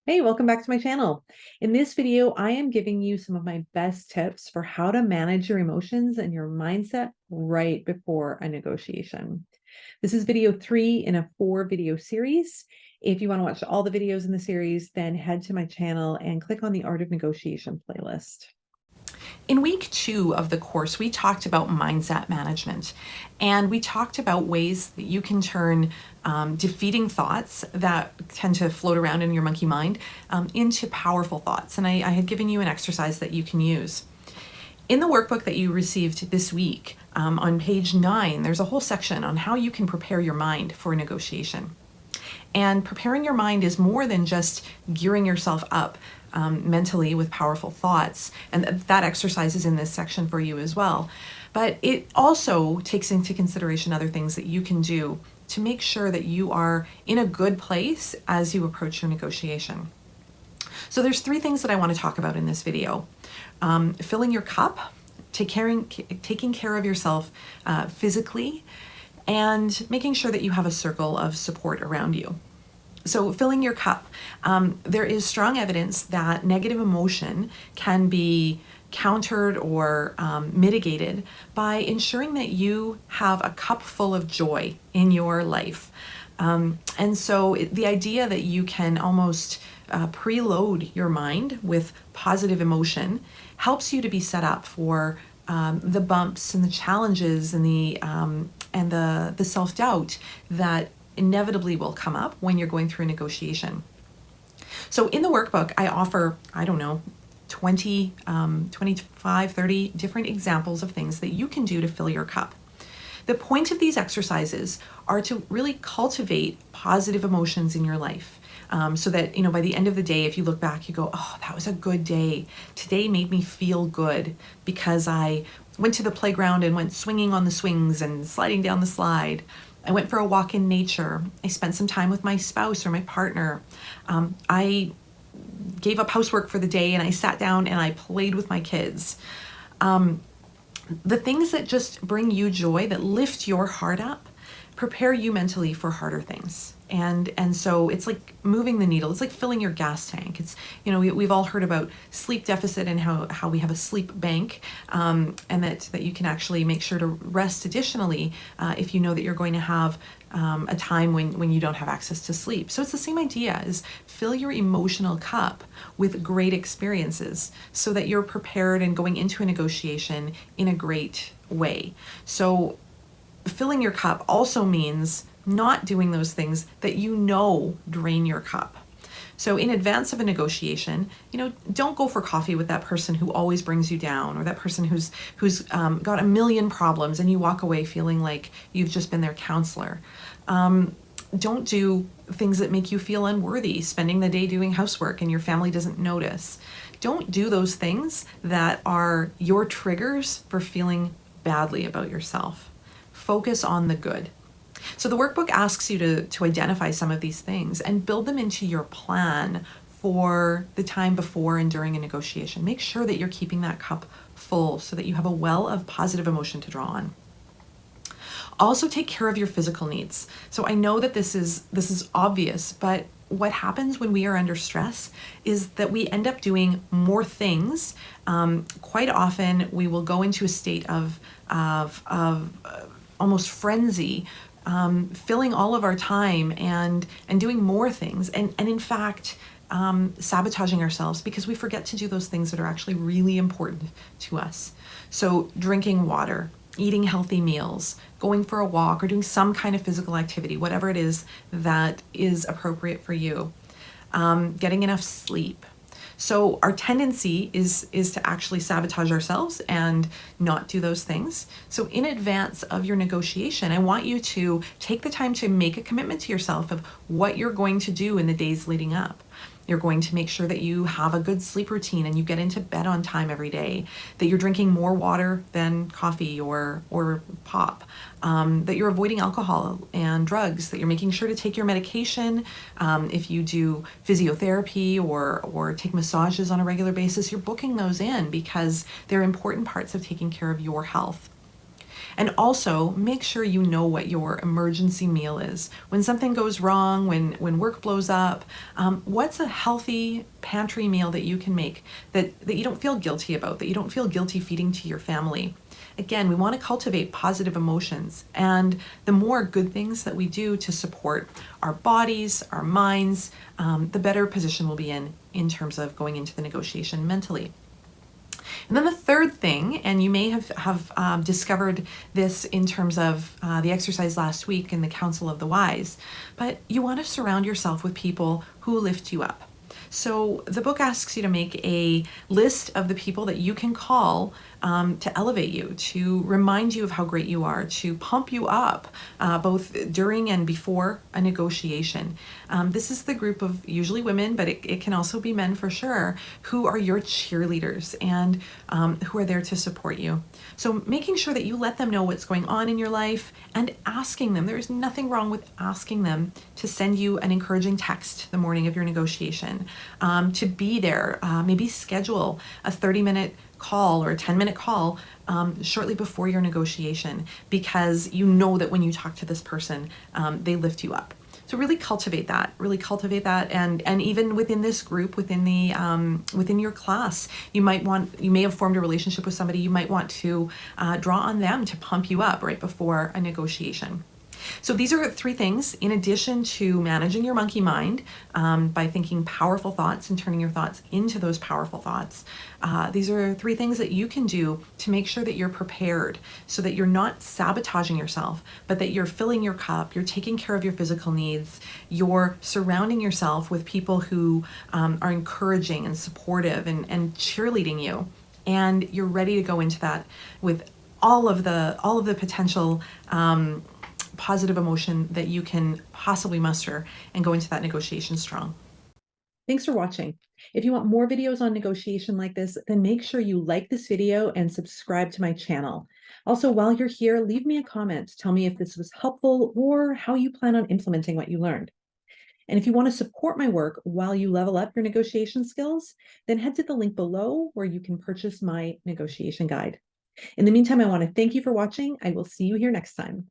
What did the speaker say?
Hey, welcome back to my channel. In this video, I am giving you some of my best tips for how to manage your emotions and your mindset right before a negotiation. This is video 3 in a 4 video series. If you want to watch all the videos in the series, then head to my channel and click on the Art of Negotiation playlist. In week 2 of the course, we talked about mindset management, and we talked about ways that you can turn defeating thoughts that tend to float around in your monkey mind into powerful thoughts. And I had given you an exercise that you can use. In the workbook that you received this week, on page 9, there's a whole section on how you can prepare your mind for a negotiation. And preparing your mind is more than just gearing yourself up mentally with powerful thoughts. And that exercise is in this section for you as well. But it also takes into consideration other things that you can do to make sure that you are in a good place as you approach your negotiation. So there's 3 things that I want to talk about in this video. Filling your cup, taking care of yourself physically, and making sure that you have a circle of support around you. So filling your cup, there is strong evidence that negative emotion can be countered or mitigated by ensuring that you have a cup full of joy in your life. And so the idea that you can almost preload your mind with positive emotion helps you to be set up for the bumps and the challenges and the self-doubt that inevitably will come up when you're going through a negotiation. So in the workbook, I offer, 20, 25, 30 different examples of things that you can do to fill your cup. The point of these exercises are to really cultivate positive emotions in your life. So that, by the end of the day, if you look back, you go, oh, that was a good day. Today made me feel good because I went to the playground and went swinging on the swings and sliding down the slide. I went for a walk in nature. I spent some time with my spouse or my partner. I gave up housework for the day and I sat down and I played with my kids. The things that just bring you joy, that lift your heart up, prepare you mentally for harder things. And so it's like moving the needle. It's like filling your gas tank. It's, we've all heard about sleep deficit and how we have a sleep bank, and that you can actually make sure to rest additionally if you know that you're going to have a time when you don't have access to sleep. So it's the same idea, is fill your emotional cup with great experiences so that you're prepared and going into a negotiation in a great way. So filling your cup also means not doing those things that drain your cup. So in advance of a negotiation, don't go for coffee with that person who always brings you down, or that person who's got a million problems and you walk away feeling like you've just been their counselor. Don't do things that make you feel unworthy, spending the day doing housework and your family doesn't notice. Don't do those things that are your triggers for feeling badly about yourself. Focus on the good. So the workbook asks you to identify some of these things and build them into your plan for the time before and during a negotiation. Make sure that you're keeping that cup full so that you have a well of positive emotion to draw on. Also, take care of your physical needs. So I know that this is obvious, but what happens when we are under stress is that we end up doing more things. Quite often we will go into a state of almost frenzy, filling all of our time and doing more things, and in fact sabotaging ourselves because we forget to do those things that are actually really important to us. So drinking water, eating healthy meals, going for a walk, or doing some kind of physical activity, whatever it is that is appropriate for you. Getting enough sleep. So our tendency is to actually sabotage ourselves and not do those things. So in advance of your negotiation, I want you to take the time to make a commitment to yourself of what you're going to do in the days leading up. You're going to make sure that you have a good sleep routine and you get into bed on time every day, that you're drinking more water than coffee or pop, that you're avoiding alcohol and drugs, that you're making sure to take your medication. If you do physiotherapy or take massages on a regular basis, you're booking those in because they're important parts of taking care of your health. And also make sure you know what your emergency meal is. When something goes wrong, when work blows up, what's a healthy pantry meal that you can make that you don't feel guilty about, that you don't feel guilty feeding to your family? Again, we want to cultivate positive emotions, and the more good things that we do to support our bodies, our minds, the better position we'll be in terms of going into the negotiation mentally. And then the third thing, and you may have discovered this in terms of the exercise last week in the Council of the Wise, but you want to surround yourself with people who lift you up. So the book asks you to make a list of the people that you can call to elevate you, to remind you of how great you are, to pump you up both during and before a negotiation. This is the group of usually women, but it can also be men for sure, who are your cheerleaders and who are there to support you. So making sure that you let them know what's going on in your life and asking them, there's nothing wrong with asking them to send you an encouraging text the morning of your negotiation, to be there, maybe schedule a 30-minute call or a 10-minute call shortly before your negotiation, because you know that when you talk to this person, they lift you up. So really cultivate that, and even within this group, within your class, you may have formed a relationship with somebody. You might want to draw on them to pump you up right before a negotiation. So these are 3 things, in addition to managing your monkey mind by thinking powerful thoughts and turning your thoughts into those powerful thoughts. These are 3 things that you can do to make sure that you're prepared, so that you're not sabotaging yourself, but that you're filling your cup, you're taking care of your physical needs, you're surrounding yourself with people who are encouraging and supportive and cheerleading you, and you're ready to go into that with all of the potential positive emotion that you can possibly muster and go into that negotiation strong. Thanks for watching. If you want more videos on negotiation like this, then make sure you like this video and subscribe to my channel. Also, while you're here, leave me a comment. Tell me if this was helpful or how you plan on implementing what you learned. And if you want to support my work while you level up your negotiation skills, then head to the link below where you can purchase my negotiation guide. In the meantime, I want to thank you for watching. I will see you here next time.